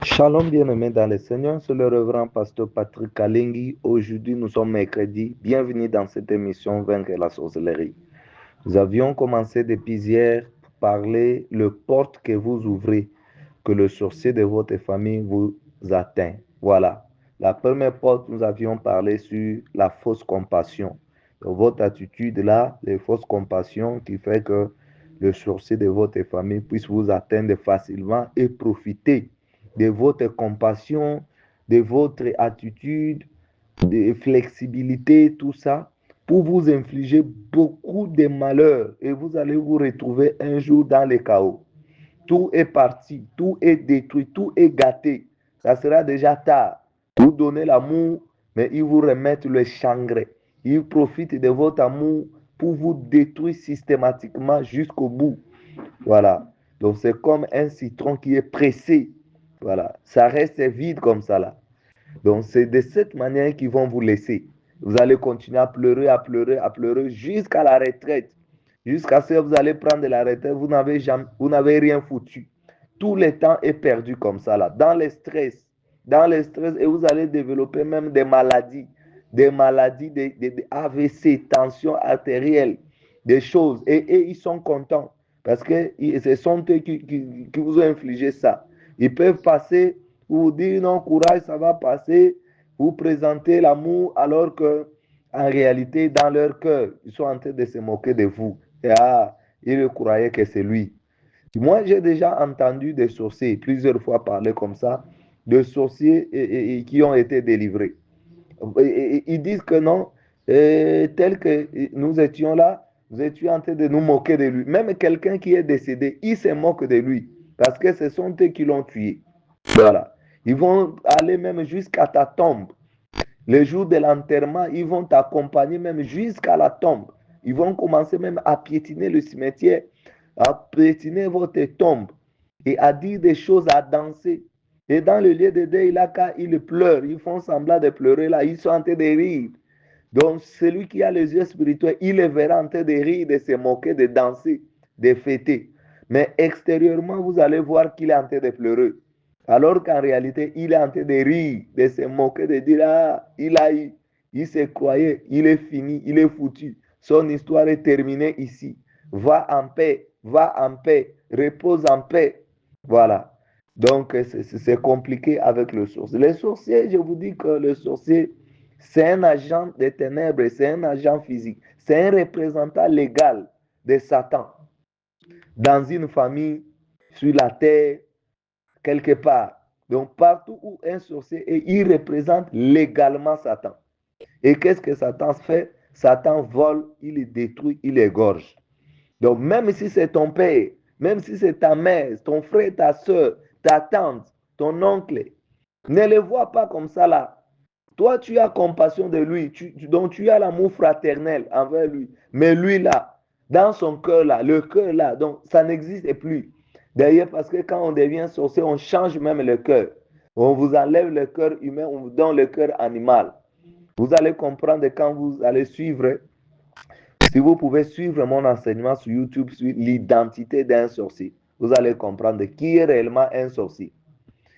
Shalom bien-aimés dans le Seigneur, c'est le révérend pasteur Patrick Kalengi. Aujourd'hui, nous sommes mercredi. Bienvenue dans cette émission Vaincre la sorcellerie. Nous avions commencé depuis hier pour parler le porte que vous ouvrez, que le sorcier de votre famille vous atteint. Voilà. La première porte, nous avions parlé sur la fausse compassion. Donc, votre attitude là, les fausses compassions qui fait que le sorcier de votre famille puisse vous atteindre facilement et profiter de votre compassion, de votre attitude, de flexibilité, tout ça, pour vous infliger beaucoup de malheurs et vous allez vous retrouver un jour dans le chaos. Tout est parti, tout est détruit, tout est gâté. Ça sera déjà tard. Vous donnez l'amour, mais ils vous remettent le chagrin. Ils profitent de votre amour pour vous détruire systématiquement jusqu'au bout. Voilà. Donc c'est comme un citron qui est pressé. Voilà. Ça reste vide comme ça là. Donc c'est de cette manière qu'ils vont vous laisser. Vous allez continuer à pleurer, à pleurer, à pleurer jusqu'à la retraite. Jusqu'à ce que vous allez prendre la retraite, vous n'avez rien foutu. Tout le temps est perdu comme ça là, dans le stress, et vous allez développer même des maladies, des AVC, tension artérielle, des choses. Et ils sont contents parce que ce sont eux qui vous ont infligé ça. Ils peuvent passer, vous dire non, courage, ça va passer, vous présenter l'amour alors que en réalité, dans leur cœur, ils sont en train de se moquer de vous. Et ils croyaient que c'est lui. Moi, j'ai déjà entendu des sorciers plusieurs fois parler comme ça, de sorciers qui ont été délivrés. Ils disent que non, tel que nous étions là, nous étions en train de nous moquer de lui. Même quelqu'un qui est décédé, il se moque de lui parce que ce sont eux qui l'ont tué. Voilà. Ils vont aller même jusqu'à ta tombe. Le jour de l'enterrement, ils vont t'accompagner même jusqu'à la tombe. Ils vont commencer même à piétiner le cimetière, à piétiner votre tombe et à dire des choses, à danser. Et dans le lieu de deuil, là, quand ils pleurent, ils font semblant de pleurer là, ils sont en train de rire. Donc, celui qui a les yeux spirituels, il les verra en train de rire, de se moquer, de danser, de fêter. Mais extérieurement, vous allez voir qu'il est en train de pleurer. Alors qu'en réalité, il est en train de rire, de se moquer, de dire, ah, il se croyait, il est fini, il est foutu. Son histoire est terminée ici. Va en paix, repose en paix. Voilà. Donc, c'est compliqué avec le sorcier. Les sorciers, je vous dis que le sorcier, c'est un agent des ténèbres, c'est un agent physique, c'est un représentant légal de Satan dans une famille, sur la terre, quelque part. Donc, partout où un sorcier est, il représente légalement Satan. Et qu'est-ce que Satan fait? Satan vole, il détruit, il égorge. Donc, même si c'est ton père, même si c'est ta mère, ton frère, ta soeur, ta tante, ton oncle, ne le vois pas comme ça là. Toi, tu as compassion de lui, donc tu as l'amour fraternel envers lui. Mais lui là, dans son cœur là, le cœur là, donc ça n'existe plus. D'ailleurs, parce que quand on devient sorcier, on change même le cœur. On vous enlève le cœur humain, on vous donne le cœur animal. Vous allez comprendre quand vous allez suivre, si vous pouvez suivre mon enseignement sur YouTube sur l'identité d'un sorcier, vous allez comprendre qui est réellement un sorcier.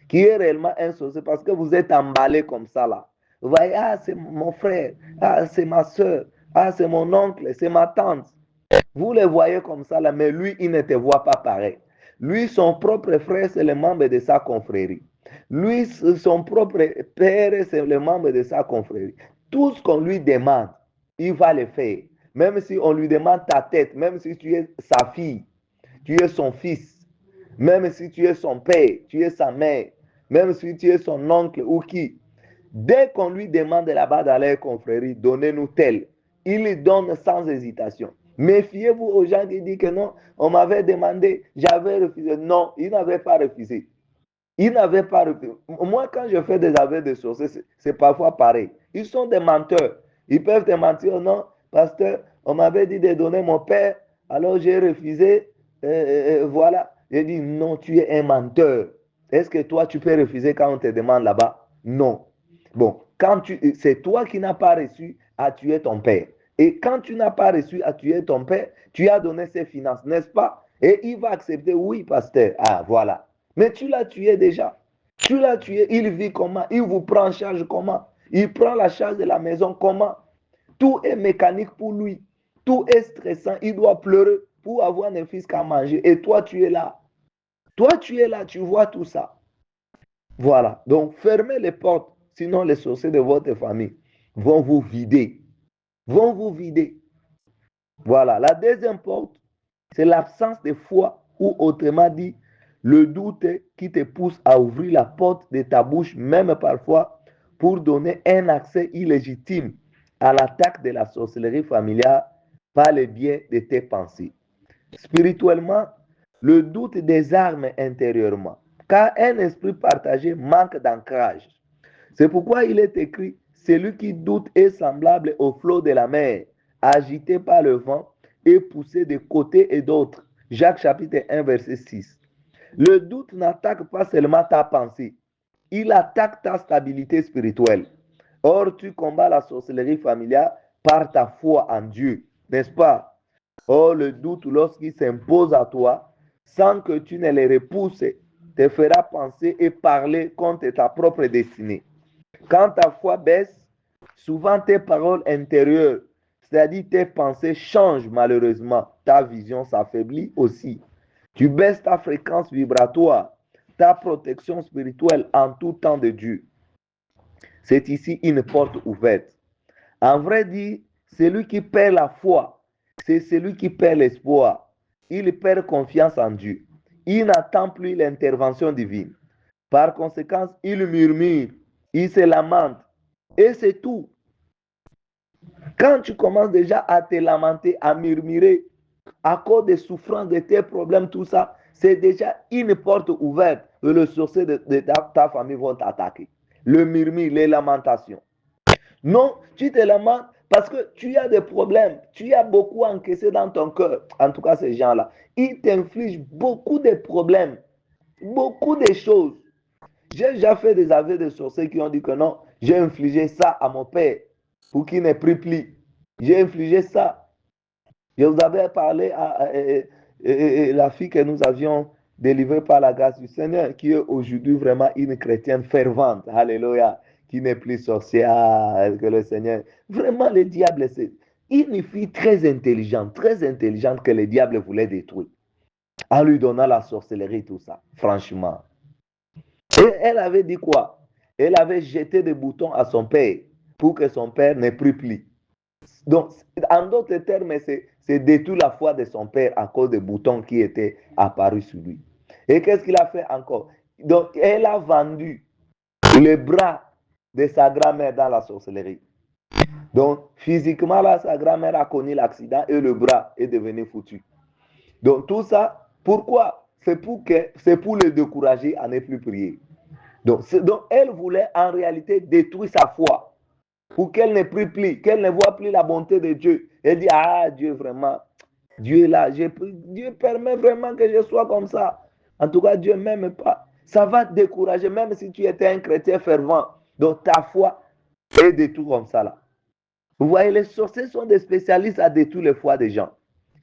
Qui est réellement un sorcier parce que vous êtes emballé comme ça là. Vous voyez, ah, c'est mon frère, ah, c'est ma soeur, ah, c'est mon oncle, c'est ma tante. Vous les voyez comme ça là, mais lui, il ne te voit pas pareil. Lui, son propre frère, c'est le membre de sa confrérie. Lui, son propre père, c'est le membre de sa confrérie. Tout ce qu'on lui demande, il va le faire. Même si on lui demande ta tête, même si tu es sa fille, tu es son fils, même si tu es son père, tu es sa mère, même si tu es son oncle ou qui, dès qu'on lui demande là-bas dans leur confrérie, donnez-nous tel, il lui donne sans hésitation. Méfiez-vous aux gens qui disent que non, on m'avait demandé, j'avais refusé. Non, il n'avait pas refusé. Il n'avait pas refusé. Moi, quand je fais des aveux de sorciers, c'est parfois pareil. Ils sont des menteurs. Ils peuvent te mentir, non, pasteur, on m'avait dit de donner mon père, alors j'ai refusé. Voilà. J'ai dit, non, tu es un menteur. Est-ce que toi, tu peux refuser quand on te demande là-bas? Non. Bon, c'est toi qui n'as pas reçu à tuer ton père. Et quand tu n'as pas reçu à tuer ton père, tu as donné ses finances, n'est-ce pas? Et il va accepter, oui, pasteur. Ah, voilà. Mais tu l'as tué déjà. Tu l'as tué, il vit comment? Il vous prend en charge comment? Il prend la charge de la maison comment? Tout est mécanique pour lui. Tout est stressant. Il doit pleurer pour avoir un fils qu'à manger. Et toi, tu es là. Toi, tu es là, tu vois tout ça. Voilà. Donc, fermez les portes. Sinon, les sorciers de votre famille vont vous vider. Vont vous vider. Voilà. La deuxième porte, c'est l'absence de foi ou autrement dit, le doute qui te pousse à ouvrir la porte de ta bouche, même parfois, pour donner un accès illégitime à l'attaque de la sorcellerie familiale par le biais de tes pensées. Spirituellement, le doute désarme intérieurement, car un esprit partagé manque d'ancrage. C'est pourquoi il est écrit, celui qui doute est semblable au flot de la mer, agité par le vent et poussé de côté et d'autre. Jacques chapitre 1, verset 6. Le doute n'attaque pas seulement ta pensée, il attaque ta stabilité spirituelle. Or, tu combats la sorcellerie familiale par ta foi en Dieu, n'est-ce pas? Or, le doute, lorsqu'il s'impose à toi, sans que tu ne le repousses, te fera penser et parler contre ta propre destinée. Quand ta foi baisse, souvent tes paroles intérieures, c'est-à-dire tes pensées, changent malheureusement. Ta vision s'affaiblit aussi. Tu baisses ta fréquence vibratoire, ta protection spirituelle en tout temps de Dieu. C'est ici une porte ouverte. En vrai dit, celui qui perd la foi, c'est celui qui perd l'espoir. Il perd confiance en Dieu. Il n'attend plus l'intervention divine. Par conséquent, il murmure, il se lamente. Et c'est tout. Quand tu commences déjà à te lamenter, à murmurer, à cause des souffrances, de tes problèmes, tout ça, c'est déjà une porte ouverte que le sorcier de ta famille vont t'attaquer. Le murmure, les lamentations. Non, tu te lamentes parce que tu as des problèmes, tu as beaucoup encaissé dans ton cœur. En tout cas, ces gens-là, ils t'infligent beaucoup de problèmes, beaucoup de choses. J'ai déjà fait des aveux de sorciers qui ont dit que non, j'ai infligé ça à mon père pour qu'il ne prie plus. J'ai infligé ça. Je vous avais parlé à la fille que nous avions délivrée par la grâce du Seigneur, qui est aujourd'hui vraiment une chrétienne fervente. Alléluia. Qui n'est plus sorcière que le Seigneur. Vraiment, le diable, c'est une fille très intelligente que le diable voulait détruire en lui donnant la sorcellerie, tout ça. Franchement. Et elle avait dit quoi? Elle avait jeté des boutons à son père pour que son père ne prie plus. Donc, en d'autres termes, c'est détruire la foi de son père à cause des boutons qui étaient apparus sur lui. Et qu'est-ce qu'il a fait encore? Donc, elle a vendu le bras de sa grand-mère dans la sorcellerie. Donc, physiquement, là, sa grand-mère a connu l'accident et le bras est devenu foutu. Donc, tout ça, pourquoi? C'est pour le décourager à ne plus prier. Donc, elle voulait en réalité détruire sa foi pour qu'elle ne prie plus, qu'elle ne voit plus la bonté de Dieu. Elle dit, ah, Dieu, vraiment, Dieu est là. Dieu permet vraiment que je sois comme ça. En tout cas, Dieu ne m'aime pas. Ça va te décourager, même si tu étais un chrétien fervent. Donc, ta foi est détruite comme ça, là. Vous voyez, les sorciers sont des spécialistes à détruire les foi des gens.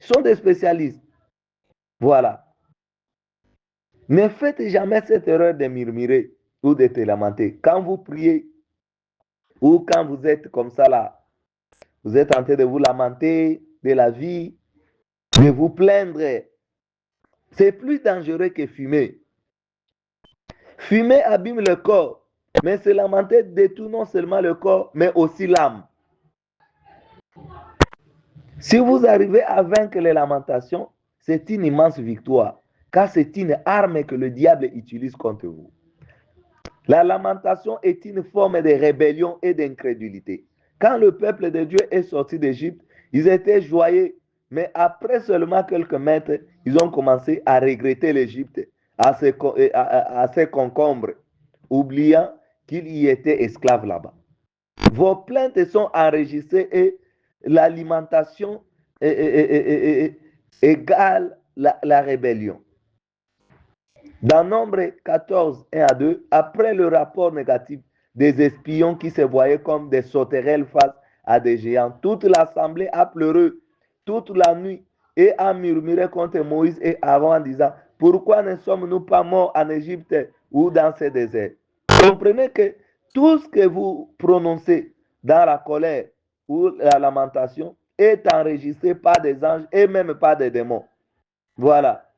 Ils sont des spécialistes. Voilà. Ne faites jamais cette erreur de murmurer ou de te lamenter. Quand vous priez ou quand vous êtes comme ça là, vous êtes en train de vous lamenter de la vie, de vous plaindre. C'est plus dangereux que fumer. Fumer abîme le corps, mais se lamenter détruit non seulement le corps, mais aussi l'âme. Si vous arrivez à vaincre les lamentations, c'est une immense victoire, car c'est une arme que le diable utilise contre vous. La lamentation est une forme de rébellion et d'incrédulité. Quand le peuple de Dieu est sorti d'Égypte, ils étaient joyeux, mais après seulement quelques mètres, ils ont commencé à regretter l'Égypte, à se concombre, oubliant qu'ils y étaient esclaves là-bas. Vos plaintes sont enregistrées et l'alimentation égale la rébellion. Dans Nombre 14, 1 à 2, après le rapport négatif des espions qui se voyaient comme des sauterelles face à des géants, toute l'assemblée a pleuré toute la nuit et a murmuré contre Moïse et Aaron en disant, Pourquoi ne sommes-nous pas morts en Égypte ou dans ces déserts? Comprenez que tout ce que vous prononcez dans la colère ou la lamentation est enregistré par des anges et même par des démons. Voilà.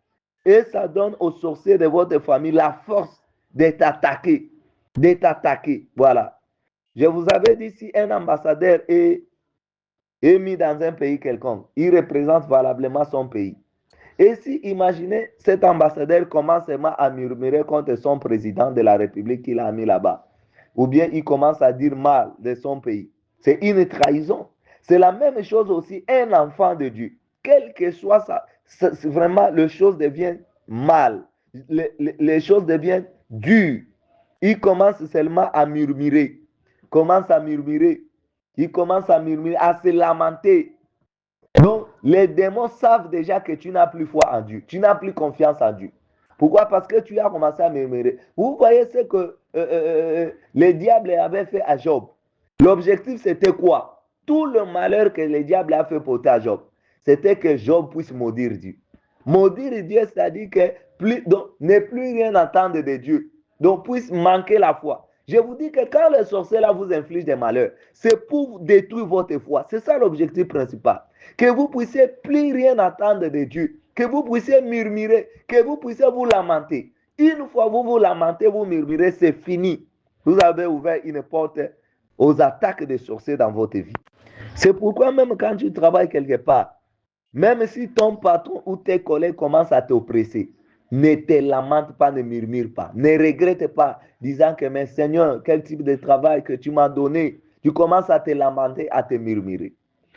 Et ça donne aux sorciers de votre famille la force d'être attaqué. D'être attaqué. Voilà. Je vous avais dit, si un ambassadeur est mis dans un pays quelconque, il représente valablement son pays. Et si, imaginez, cet ambassadeur commence seulement à murmurer contre son président de la République qu'il a mis là-bas, ou bien il commence à dire mal de son pays, c'est une trahison. C'est la même chose aussi, un enfant de Dieu. Quel que soit ça, vraiment, les choses deviennent mal. Les choses deviennent dures. Il commence seulement à murmurer. Commence à murmurer. Il commence à murmurer, à se lamenter. Donc, les démons savent déjà que tu n'as plus foi en Dieu. Tu n'as plus confiance en Dieu. Pourquoi? Parce que tu as commencé à murmurer. Vous voyez ce que les diables avaient fait à Job. L'objectif, c'était quoi? Tout le malheur que les diables a fait porter à Job, c'était que Job puisse maudire Dieu. Maudire Dieu, c'est-à-dire que ne plus rien entendre de Dieu. Donc, puisse manquer la foi. Je vous dis que quand les sorciers là vous infligent des malheurs, c'est pour détruire votre foi. C'est ça l'objectif principal. Que vous puissiez plus rien attendre de Dieu, que vous puissiez murmurer, que vous puissiez vous lamenter. Une fois vous vous lamentez, vous murmurez, c'est fini. Vous avez ouvert une porte aux attaques des sorciers dans votre vie. C'est pourquoi même quand tu travailles quelque part, même si ton patron ou tes collègues commencent à t'oppresser, ne te lamente pas, ne murmure pas, ne regrette pas, disant que mais Seigneur, quel type de travail que tu m'as donné, tu commences à te lamenter, à te murmurer.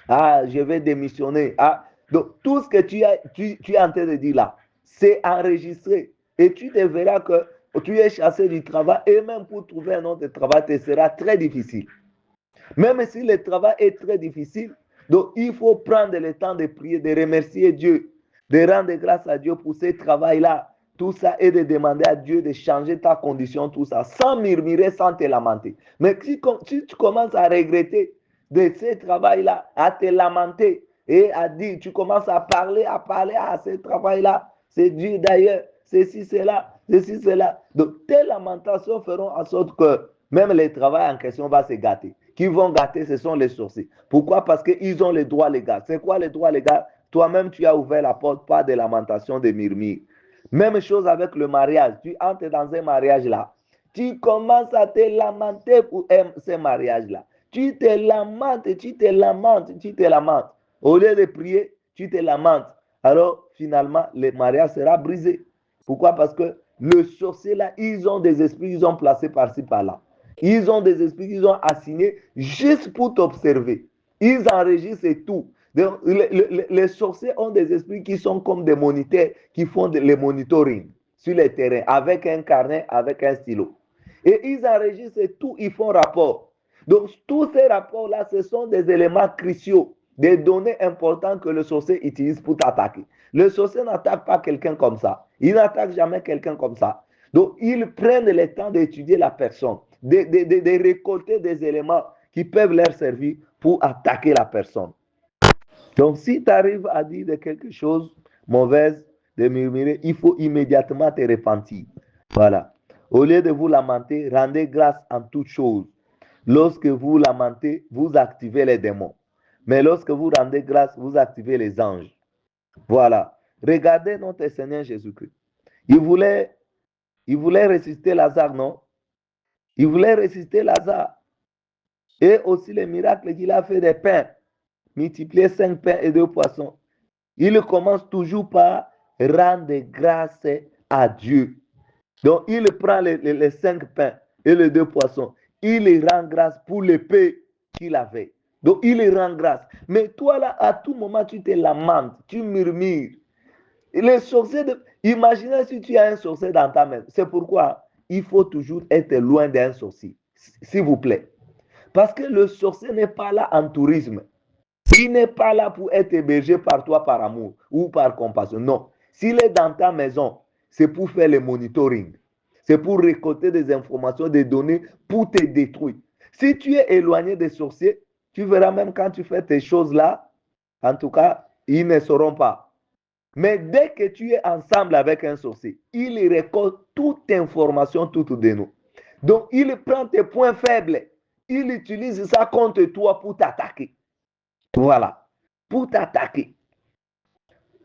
Ah, je vais démissionner. Ah, donc tout ce que tu es en train de dire là, c'est enregistré. Et tu te verras que tu es chassé du travail et même pour trouver un autre travail, ce sera très difficile. Même si le travail est très difficile, donc il faut prendre le temps de prier, de remercier Dieu, de rendre grâce à Dieu pour ce travail-là. Tout ça et de demander à Dieu de changer ta condition, tout ça, sans murmurer, sans te lamenter. Mais si tu commences à regretter de ce travail-là, à te lamenter et à dire, tu commences à parler à ce travail-là, c'est Dieu d'ailleurs, ceci, cela, ceci, cela. Donc, tes lamentations feront en sorte que même le travail en question va se gâter. Qui vont gâter, ce sont les sorciers. Pourquoi? Parce qu'ils ont les droits légaux. C'est quoi les droits légaux? Toi-même, tu as ouvert la porte, pas de lamentation, de murmures. Même chose avec le mariage. Tu entres dans un mariage là. Tu commences à te lamenter pour ce mariage là. Tu te lamentes, tu te lamentes, tu te lamentes. Au lieu de prier, tu te lamentes. Alors, finalement, le mariage sera brisé. Pourquoi? Parce que le sorcier là, ils ont des esprits, ils ont placés par-ci, par-là. Ils ont des esprits qu'ils ont assignés juste pour t'observer. Ils enregistrent tout. Donc, les sorciers ont des esprits qui sont comme des moniteurs qui font le monitoring sur les terrains avec un carnet, avec un stylo. Et ils enregistrent tout, ils font rapport. Donc, tous ces rapports-là, ce sont des éléments cruciaux, des données importantes que le sorcier utilise pour t'attaquer. Le sorcier n'attaque pas quelqu'un comme ça. Il n'attaque jamais quelqu'un comme ça. Donc, ils prennent le temps d'étudier la personne, de récolter des éléments qui peuvent leur servir pour attaquer la personne. Donc, si tu arrives à dire de quelque chose mauvaise, de murmurer, il faut immédiatement te repentir. Voilà. Au lieu de vous lamenter, rendez grâce en toutes choses. Lorsque vous lamentez, vous activez les démons. Mais lorsque vous rendez grâce, vous activez les anges. Voilà. Regardez notre Seigneur Jésus-Christ. Il voulait ressusciter Lazare, non? Il voulait ressusciter Lazare. Et aussi les miracles qu'il a fait des pains. Multiplier 5 pains et 2 poissons. Il commence toujours par rendre grâce à Dieu. Donc, il prend les 5 pains et les 2 poissons. Il rend grâce pour le paix qu'il avait. Donc, il rend grâce. Mais toi, là, à tout moment, tu te lamentes, tu murmures. Les sorciers, imaginez si tu as un sorcier dans ta main. C'est pourquoi il faut toujours être loin d'un sorcier. S'il vous plaît. Parce que le sorcier n'est pas là en tourisme. Il n'est pas là pour être hébergé par toi par amour ou par compassion. Non. S'il est dans ta maison, c'est pour faire le monitoring. C'est pour récolter des informations, des données pour te détruire. Si tu es éloigné des sorciers, tu verras même quand tu fais tes choses là, en tout cas, ils ne sauront pas. Mais dès que tu es ensemble avec un sorcier, il récolte toute information, toute de nous. Donc, il prend tes points faibles, il utilise ça contre toi pour t'attaquer. Voilà, pour t'attaquer.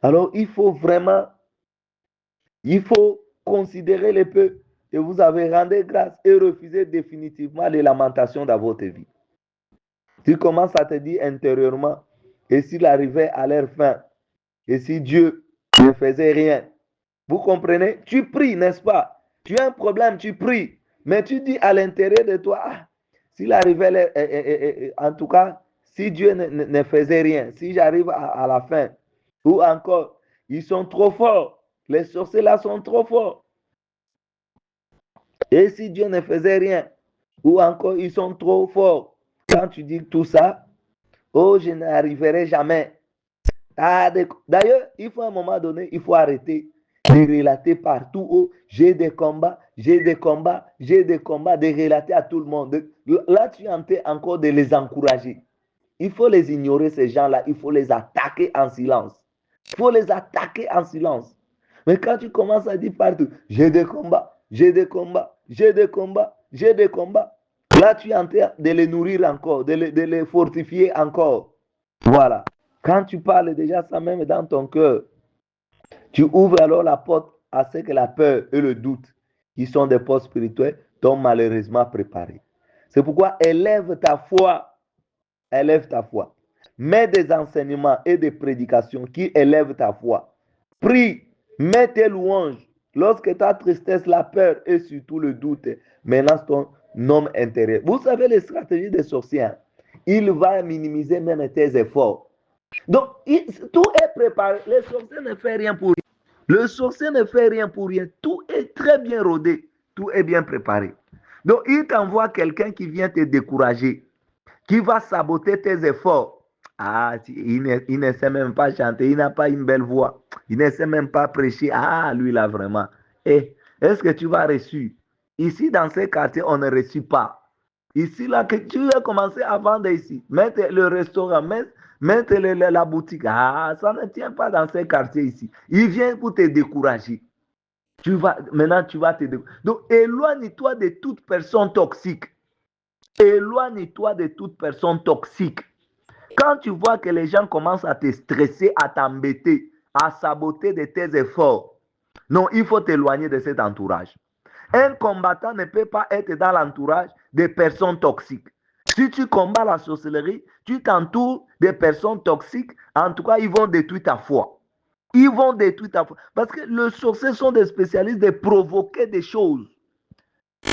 Alors, il faut considérer le peu et vous avez rendu grâce et refuser définitivement les lamentations dans votre vie. Tu commences à te dire intérieurement, et s'il arrivait à leur fin, et si Dieu ne faisait rien, vous comprenez? Tu pries, n'est-ce pas? Tu as un problème, tu pries, mais tu dis à l'intérieur de toi, ah, s'il arrivait, en tout cas, si Dieu ne faisait rien, si j'arrive à la fin, ou encore, ils sont trop forts, les sorciers là sont trop forts, et si Dieu ne faisait rien, ou encore, ils sont trop forts. Quand tu dis tout ça, oh, je n'arriverai jamais. Ah, d'ailleurs, il faut à un moment donné, il faut arrêter de relater partout. Oh, j'ai des combats, j'ai des combats, j'ai des combats, de relater à tout le monde. Là, tu es en train encore de les encourager. Il faut les ignorer, ces gens-là. Il faut les attaquer en silence. Il faut les attaquer en silence. Mais quand tu commences à dire partout, j'ai des combats, j'ai des combats, j'ai des combats, j'ai des combats, là, tu es en train de les nourrir encore, de les fortifier encore. Voilà. Quand tu parles déjà ça même dans ton cœur, tu ouvres alors la porte à ce que la peur et le doute, qui sont des portes spirituelles, t'ont malheureusement préparé. C'est pourquoi élève ta foi, élève ta foi. Mets des enseignements et des prédications qui élèvent ta foi. Prie, mets tes louanges. Lorsque ta tristesse, la peur et surtout le doute menacent ton homme intérieur. Vous savez les stratégies des sorciers. Il va minimiser même tes efforts. Donc, tout est préparé. Le sorcier ne fait rien pour rien. Le sorcier ne fait rien pour rien. Tout est très bien rodé. Tout est bien préparé. Donc, il t'envoie quelqu'un qui vient te décourager, qui va saboter tes efforts. Ah, il ne sait même pas chanter, il n'a pas une belle voix, il ne sait même pas prêcher. Ah, lui là vraiment. Eh, est-ce que tu vas réussir? Ici, dans ces quartiers, on ne réussit pas. Ici, là, que tu vas commencer à vendre ici. Mettre le restaurant, mettre la boutique. Ah, ça ne tient pas dans ces quartiers ici. Il vient pour te décourager. Maintenant, tu vas te décourager. Donc, éloigne-toi de toute personne toxique. Éloigne-toi de toute personne toxique. Quand tu vois que les gens commencent à te stresser, à t'embêter, à saboter de tes efforts, non, il faut t'éloigner de cet entourage. Un combattant ne peut pas être dans l'entourage des personnes toxiques. Si tu combats la sorcellerie, tu t'entoures des personnes toxiques, en tout cas, ils vont détruire ta foi. Ils vont détruire ta foi. Parce que les sorciers sont des spécialistes de provoquer des choses.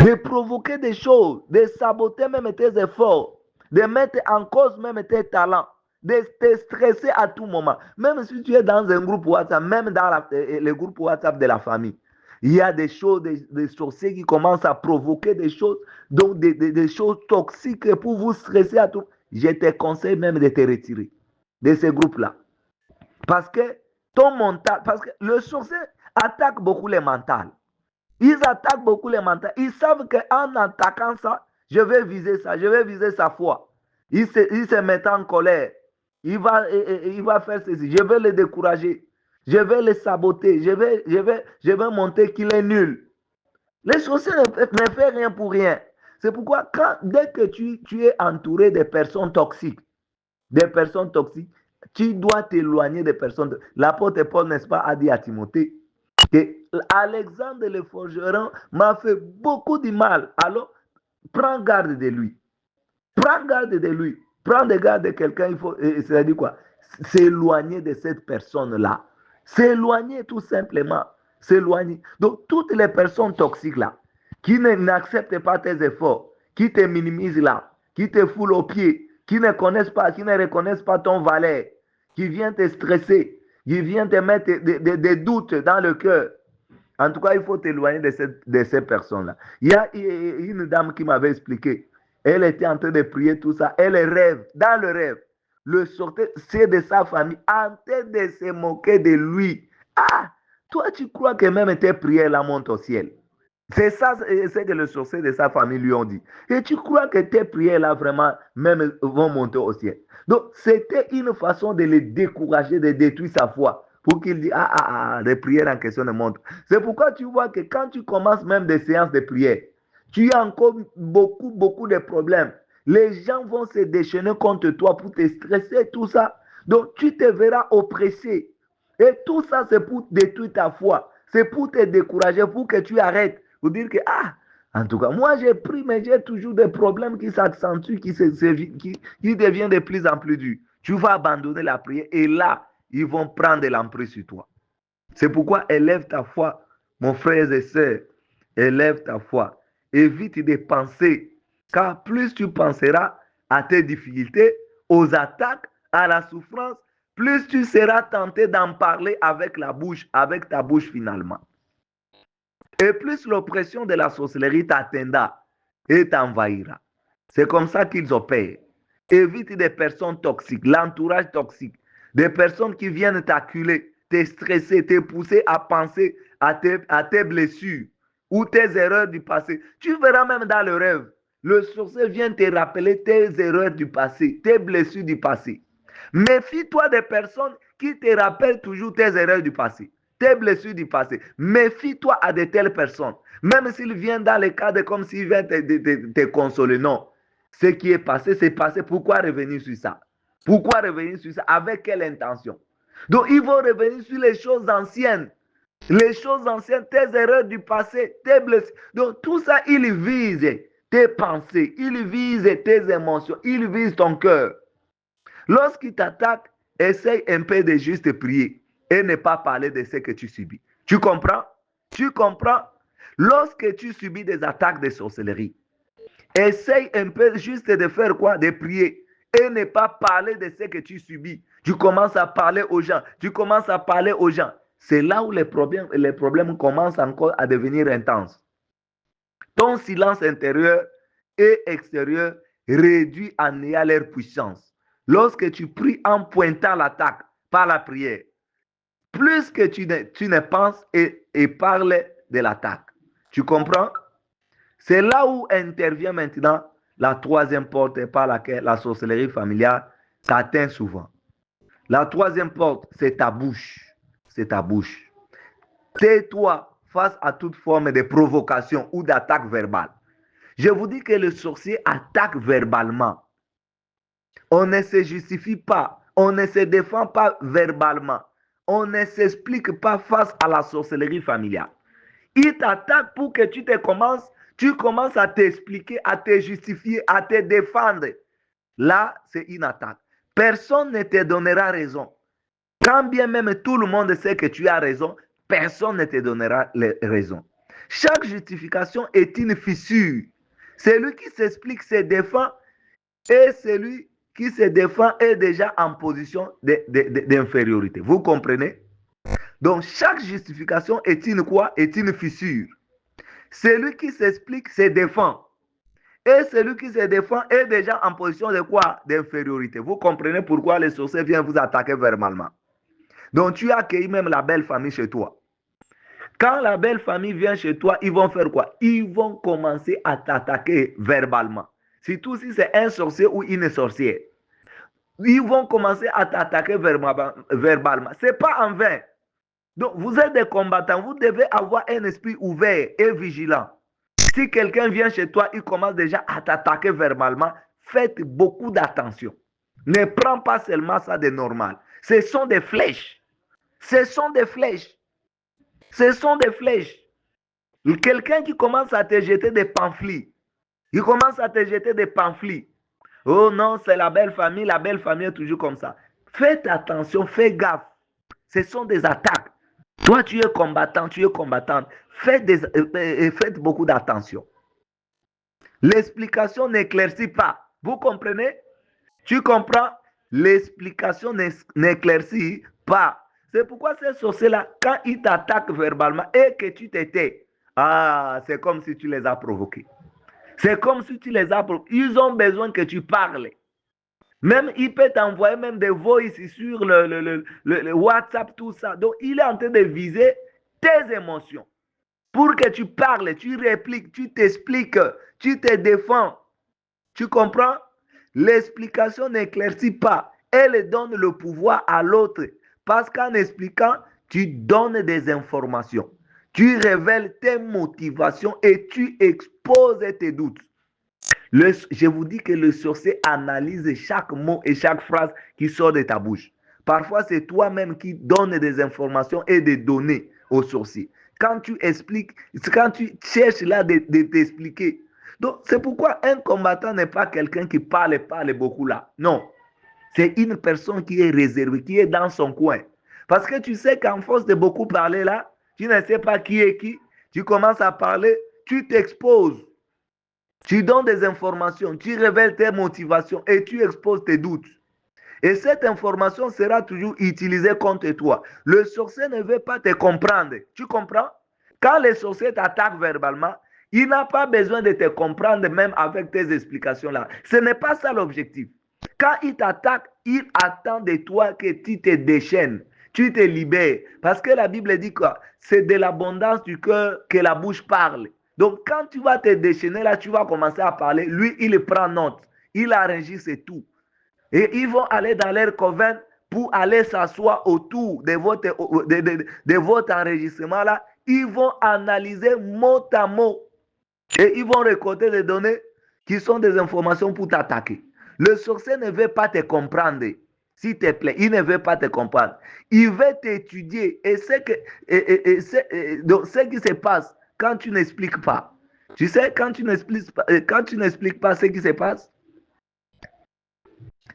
De provoquer des choses, de saboter même tes efforts, de mettre en cause même tes talents, de te stresser à tout moment. Même si tu es dans un groupe WhatsApp, même dans le groupe WhatsApp de la famille, il y a des choses, des sorciers qui commencent à provoquer des choses, donc des choses toxiques pour vous stresser à tout. Je te conseille même de te retirer de ces groupes-là. Parce que ton mental, parce que le sorcier attaque beaucoup les mentales. Ils attaquent beaucoup les mentales. Ils savent qu'en attaquant ça, je vais viser ça, je vais viser sa foi. Il se met en colère. Il va faire ceci. Je vais le décourager. Je vais le saboter. Je vais montrer qu'il est nul. Les sorciers ne font rien pour rien. C'est pourquoi dès que tu es entouré de personnes toxiques, tu dois t'éloigner des personnes. L'apôtre Paul, n'est-ce pas, a dit à Timothée que Alexandre le forgeron m'a fait beaucoup de mal. Alors, prends garde de lui. Prends garde de lui. Prends garde de quelqu'un, il faut, c'est-à-dire quoi? S'éloigner de cette personne-là. S'éloigner tout simplement. S'éloigner. Donc, toutes les personnes toxiques là, qui n'acceptent pas tes efforts, qui te minimisent là, qui te foulent aux pieds, qui ne connaissent pas, qui ne reconnaissent pas ton valeur, qui viennent te stresser, qui viennent te mettre des doutes dans le cœur. En tout cas, il faut t'éloigner de ces personnes-là. Il y a une dame qui m'avait expliqué. Elle était en train de prier tout ça. Elle rêve, dans le rêve, le sorcier de sa famille en train de se moquer de lui. Ah, toi, tu crois que même tes prières la montent au ciel. C'est ça, c'est que le sorcier de sa famille lui ont dit. Et tu crois que tes prières là vraiment même vont monter au ciel. Donc, c'était une façon de le décourager, de détruire sa foi, pour qu'il dise, les prières en question ne montrent. C'est pourquoi tu vois que quand tu commences même des séances de prière, tu as encore beaucoup de problèmes. Les gens vont se déchaîner contre toi pour te stresser, tout ça. Donc, tu te verras oppressé. Et tout ça, c'est pour détruire ta foi. C'est pour te décourager, pour que tu arrêtes. Pour dire que, en tout cas, moi, j'ai pris, mais j'ai toujours des problèmes qui s'accentuent, qui deviennent de plus en plus durs. Tu vas abandonner la prière et là, ils vont prendre l'emprise sur toi. C'est pourquoi élève ta foi, mon frère et sœur. Élève ta foi. Évite de penser, car plus tu penseras à tes difficultés, aux attaques, à la souffrance, plus tu seras tenté d'en parler avec la bouche, avec ta bouche finalement. Et plus l'oppression de la sorcellerie t'atteindra et t'envahira. C'est comme ça qu'ils opèrent. Évite des personnes toxiques, l'entourage toxique, des personnes qui viennent t'acculer, te stresser, te pousser à penser à tes blessures ou tes erreurs du passé. Tu verras même dans le rêve, le sorcier vient te rappeler tes erreurs du passé, tes blessures du passé. Méfie-toi des personnes qui te rappellent toujours tes erreurs du passé, tes blessures du passé. Méfie-toi à de telles personnes. Même s'il vient dans le cadre comme s'il vient te consoler. Non. Ce qui est passé, c'est passé. Pourquoi revenir sur ça? Pourquoi revenir sur ça? Avec quelle intention? Donc, ils vont revenir sur les choses anciennes. Les choses anciennes, tes erreurs du passé, tes blessures. Donc, tout ça, il vise tes pensées, il vise tes émotions, il vise ton cœur. Lorsqu'il t'attaque, essaye un peu de juste prier et ne pas parler de ce que tu subis. Tu comprends? Tu comprends? Lorsque tu subis des attaques de sorcellerie, essaye un peu juste de faire quoi? De prier et ne pas parler de ce que tu subis. Tu commences à parler aux gens. Tu commences à parler aux gens. C'est là où les problèmes commencent encore à devenir intenses. Ton silence intérieur et extérieur réduit en néant leur puissance. Lorsque tu pries en pointant l'attaque par la prière, plus que tu ne penses et parles de l'attaque. Tu comprends? C'est là où intervient maintenant la troisième porte par laquelle la sorcellerie familiale s'atteint souvent. La troisième porte, c'est ta bouche. C'est ta bouche. Tais-toi face à toute forme de provocation ou d'attaque verbale. Je vous dis que le sorcier attaque verbalement. On ne se justifie pas. On ne se défend pas verbalement. On ne s'explique pas face à la sorcellerie familiale. Il t'attaque pour que tu commences à t'expliquer, à te justifier, à te défendre. Là, c'est une attaque. Personne ne te donnera raison. Quand bien même tout le monde sait que tu as raison, personne ne te donnera raison. Chaque justification est une fissure. Celui qui s'explique se défend et celui qui se défend est déjà en position d'infériorité. Vous comprenez? Donc, chaque justification est une quoi? Est une fissure. Celui qui s'explique se défend. Et celui qui se défend est déjà en position de quoi? D'infériorité. Vous comprenez pourquoi les sorciers viennent vous attaquer verbalement. Donc, tu as accueilli même la belle famille chez toi. Quand la belle famille vient chez toi, ils vont faire quoi? Ils vont commencer à t'attaquer verbalement. Surtout si c'est un sorcier ou une sorcière. Ils vont commencer à t'attaquer verbalement. Ce n'est pas en vain. Donc, vous êtes des combattants. Vous devez avoir un esprit ouvert et vigilant. Si quelqu'un vient chez toi, il commence déjà à t'attaquer verbalement, faites beaucoup d'attention. Ne prends pas seulement ça de normal. Ce sont des flèches. Ce sont des flèches. Ce sont des flèches. Quelqu'un qui commence à te jeter des pamphlets. Il commence à te jeter des pamphlets. Oh non, c'est la belle famille est toujours comme ça. Faites attention, fais gaffe. Ce sont des attaques. Toi, tu es combattant, tu es combattante. Faites beaucoup d'attention. L'explication n'éclaircit pas. Vous comprenez? Tu comprends? L'explication n'éclaircit pas. C'est pourquoi ces sorciers-là, quand ils t'attaquent verbalement et que tu t'étais, c'est comme si tu les as provoqués. C'est comme si tu les as provoqués. Ils ont besoin que tu parles. Même, il peut t'envoyer même des voices sur le WhatsApp, tout ça. Donc, il est en train de viser tes émotions pour que tu parles, tu répliques, tu t'expliques, tu te défends. Tu comprends? L'explication n'éclaircit pas. Elle donne le pouvoir à l'autre Parce qu'en expliquant, tu donnes des informations. Tu révèles tes motivations et tu exposes tes doutes. Je vous dis que le sorcier analyse chaque mot et chaque phrase qui sort de ta bouche. Parfois, c'est toi-même qui donnes des informations et des données au sorcier. Quand tu expliques, quand tu cherches là de t'expliquer. Donc, c'est pourquoi un combattant n'est pas quelqu'un qui parle beaucoup là. Non. C'est une personne qui est réservée, qui est dans son coin. Parce que tu sais qu'en force de beaucoup parler là, tu ne sais pas qui est qui. Tu commences à parler, tu t'exposes. Tu donnes des informations, tu révèles tes motivations et tu exposes tes doutes. Et cette information sera toujours utilisée contre toi. Le sorcier ne veut pas te comprendre. Tu comprends? Quand le sorcier t'attaque verbalement, il n'a pas besoin de te comprendre même avec tes explications là. Ce n'est pas ça l'objectif. Quand il t'attaque, il attend de toi que tu te déchaînes, tu te libères. Parce que la Bible dit quoi? C'est de l'abondance du cœur que la bouche parle. Donc quand tu vas te déchaîner là, tu vas commencer à parler. Lui, il prend note. Il enregistre tout. Et ils vont aller dans leur coven pour aller s'asseoir autour de votre enregistrement là. Ils vont analyser mot à mot. Et ils vont récolter des données qui sont des informations pour t'attaquer. Le sorcier ne veut pas te comprendre. S'il te plaît, il ne veut pas te comprendre. Il veut t'étudier. Et donc, ce qui se passe quand tu n'expliques pas. Tu sais, quand tu n'expliques pas ce qui se passe,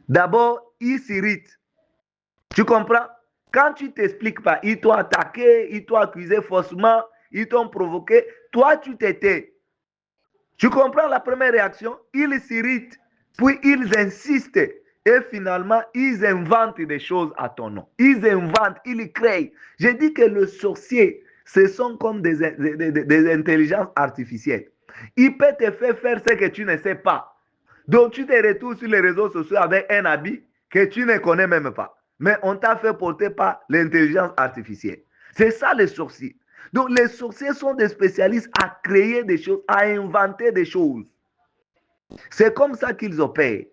d'abord, il s'irrite. Tu comprends? Quand tu ne t'expliques pas, ils t'ont attaqué, ils t'ont accusé faussement, ils t'ont provoqué. Toi, tu t'étais. Tu comprends la première réaction? Ils s'irritent, puis ils insistent. Et finalement, ils inventent des choses à ton nom. Ils inventent, ils créent. Je dis que le sorcier, ce sont comme des intelligences artificielles. Il peut te faire ce que tu ne sais pas. Donc, tu te retrouves sur les réseaux sociaux avec un habit que tu ne connais même pas. Mais on t'a fait porter par l'intelligence artificielle. C'est ça les sorciers. Donc, les sorciers sont des spécialistes à créer des choses, à inventer des choses. C'est comme ça qu'ils opèrent.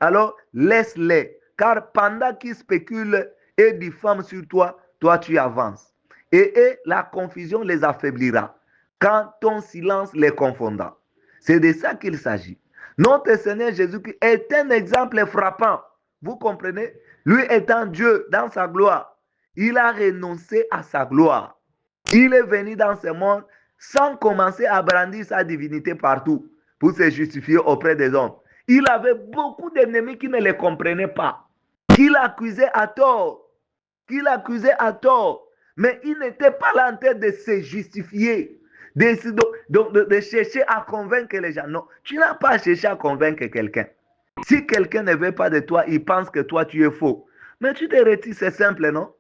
Alors, laisse-les. Car pendant qu'ils spéculent et diffament sur toi, toi, tu avances. Et la confusion les affaiblira quand ton silence les confondra. C'est de ça qu'il s'agit. Notre Seigneur Jésus-Christ est un exemple frappant. Vous comprenez? Lui étant Dieu dans sa gloire, il a renoncé à sa gloire. Il est venu dans ce monde sans commencer à brandir sa divinité partout pour se justifier auprès des hommes. Il avait beaucoup d'ennemis qui ne le comprenaient pas, qu'il accusait à tort, mais il n'était pas là en tête de se justifier, de chercher à convaincre les gens. Non, tu n'as pas cherché à convaincre quelqu'un. Si quelqu'un ne veut pas de toi, il pense que toi tu es faux. Mais tu te retires, c'est simple, non?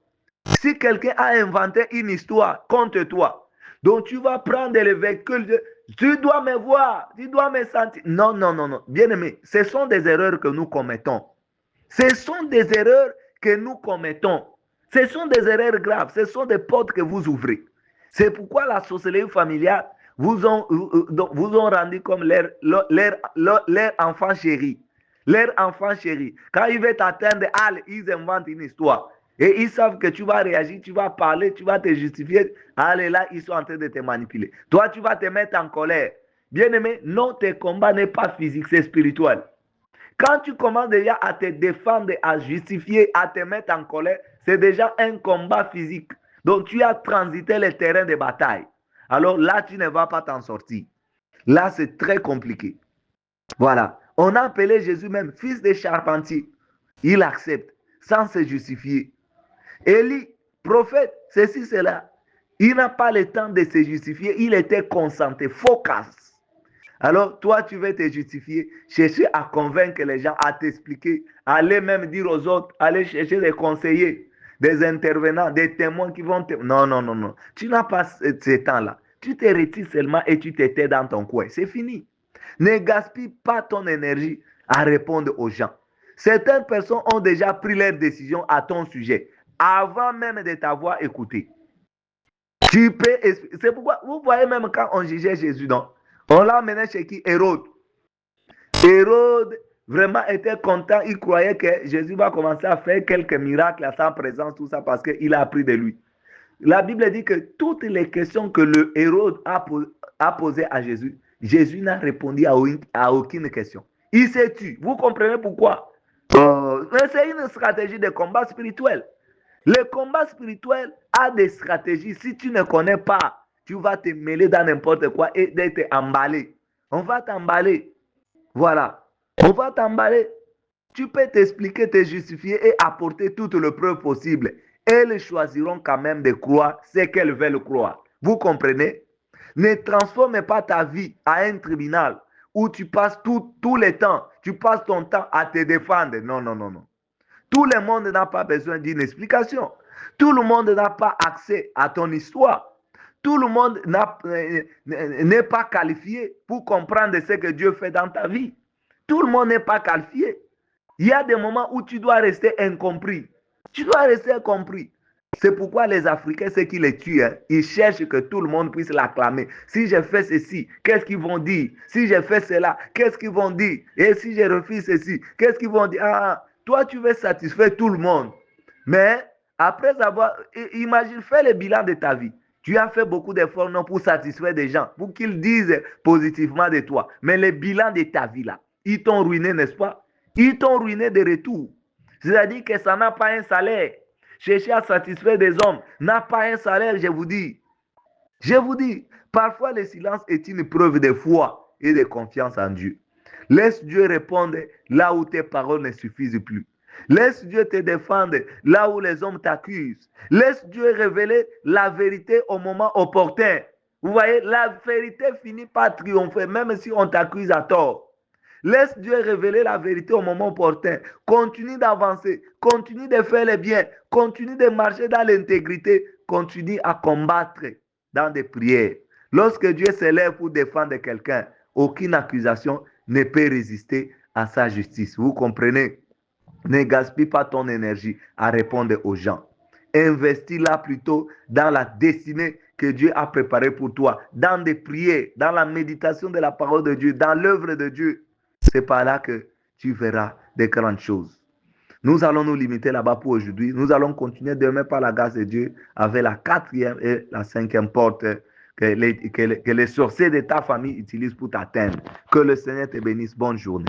Si quelqu'un a inventé une histoire contre toi, donc tu vas prendre le véhicule de tu dois me voir, tu dois me sentir. Non, non, non, non. Bien aimé, ce sont des erreurs que nous commettons. Ce sont des erreurs que nous commettons. Ce sont des erreurs graves. Ce sont des portes que vous ouvrez. C'est pourquoi la sorcellerie familiale vous ont rendu comme leur enfant chéri. Leur enfant chéri. Quand ils veulent t'atteindre, ils inventent une histoire. Et ils savent que tu vas réagir, tu vas parler, tu vas te justifier. Allez, là, ils sont en train de te manipuler. Toi, tu vas te mettre en colère. Bien aimé, non, tes combats n'est pas physique, c'est spirituel. Quand tu commences déjà à te défendre, à justifier, à te mettre en colère, c'est déjà un combat physique. Donc tu as transité le terrain de bataille. Alors là, tu ne vas pas t'en sortir. Là, c'est très compliqué. Voilà. On a appelé Jésus même fils de charpentier. Il accepte sans se justifier. Élie, prophète, ceci, cela. Il n'a pas le temps de se justifier. Il était concentré, focus. Alors, toi, tu veux te justifier, chercher à convaincre les gens, à t'expliquer, aller même dire aux autres, aller chercher des conseillers, des intervenants, des témoins qui vont te... Non, non, non, non. Tu n'as pas ce temps-là. Tu te retires seulement et tu t'étais dans ton coin. C'est fini. Ne gaspille pas ton énergie à répondre aux gens. Certaines personnes ont déjà pris leur décision à ton sujet, avant même de t'avoir écouté. Tu peux... C'est pourquoi, vous voyez même quand on jugeait Jésus, non? On l'a amené chez qui? Hérode. Hérode vraiment était content. Il croyait que Jésus va commencer à faire quelques miracles à sa présence, tout ça, parce qu'il a appris de lui. La Bible dit que toutes les questions que le Hérode a posées à Jésus, Jésus n'a répondu à aucune question. Il s'est tué. Vous comprenez pourquoi? C'est une stratégie de combat spirituel. Le combat spirituel a des stratégies. Si tu ne connais pas, tu vas te mêler dans n'importe quoi et d'être emballé. On va t'emballer. Voilà. On va t'emballer. Tu peux t'expliquer, te justifier et apporter toutes les preuves possibles. Elles choisiront quand même de croire ce qu'elles veulent croire. Vous comprenez? Ne transforme pas ta vie à un tribunal où tu passes tout le temps, tu passes ton temps à te défendre. Non, non, non, non. Tout le monde n'a pas besoin d'une explication. Tout le monde n'a pas accès à ton histoire. Tout le monde n'est pas qualifié pour comprendre ce que Dieu fait dans ta vie. Tout le monde n'est pas qualifié. Il y a des moments où tu dois rester incompris. Tu dois rester incompris. C'est pourquoi les Africains, ceux qui les tuent, hein, ils cherchent que tout le monde puisse l'acclamer. Si je fais ceci, qu'est-ce qu'ils vont dire? Si je fais cela, qu'est-ce qu'ils vont dire? Et si je refuse ceci, qu'est-ce qu'ils vont dire? Ah, toi, tu veux satisfaire tout le monde. Mais après avoir, imagine, fais le bilan de ta vie. Tu as fait beaucoup d'efforts non pour satisfaire des gens, pour qu'ils disent positivement de toi. Mais le bilan de ta vie là, ils t'ont ruiné, n'est-ce pas? Ils t'ont ruiné de retour. C'est-à-dire que ça n'a pas un salaire. Chercher à satisfaire des hommes n'a pas un salaire, je vous dis. Je vous dis, parfois le silence est une preuve de foi et de confiance en Dieu. Laisse Dieu répondre là où tes paroles ne suffisent plus. Laisse Dieu te défendre là où les hommes t'accusent. Laisse Dieu révéler la vérité au moment opportun. Vous voyez, la vérité finit par triompher, même si on t'accuse à tort. Laisse Dieu révéler la vérité au moment opportun. Continue d'avancer. Continue de faire le bien. Continue de marcher dans l'intégrité. Continue à combattre dans des prières. Lorsque Dieu s'élève pour défendre quelqu'un, aucune accusation ne peut résister à sa justice. Vous comprenez? Ne gaspille pas ton énergie à répondre aux gens. Investis-la plutôt dans la destinée que Dieu a préparée pour toi, dans des prières, dans la méditation de la parole de Dieu, dans l'œuvre de Dieu. C'est par là que tu verras des grandes choses. Nous allons nous limiter là-bas pour aujourd'hui. Nous allons continuer demain par la grâce de Dieu avec la quatrième et la cinquième porte que les sorciers de ta famille utilisent pour t'atteindre. Que le Seigneur te bénisse. Bonne journée.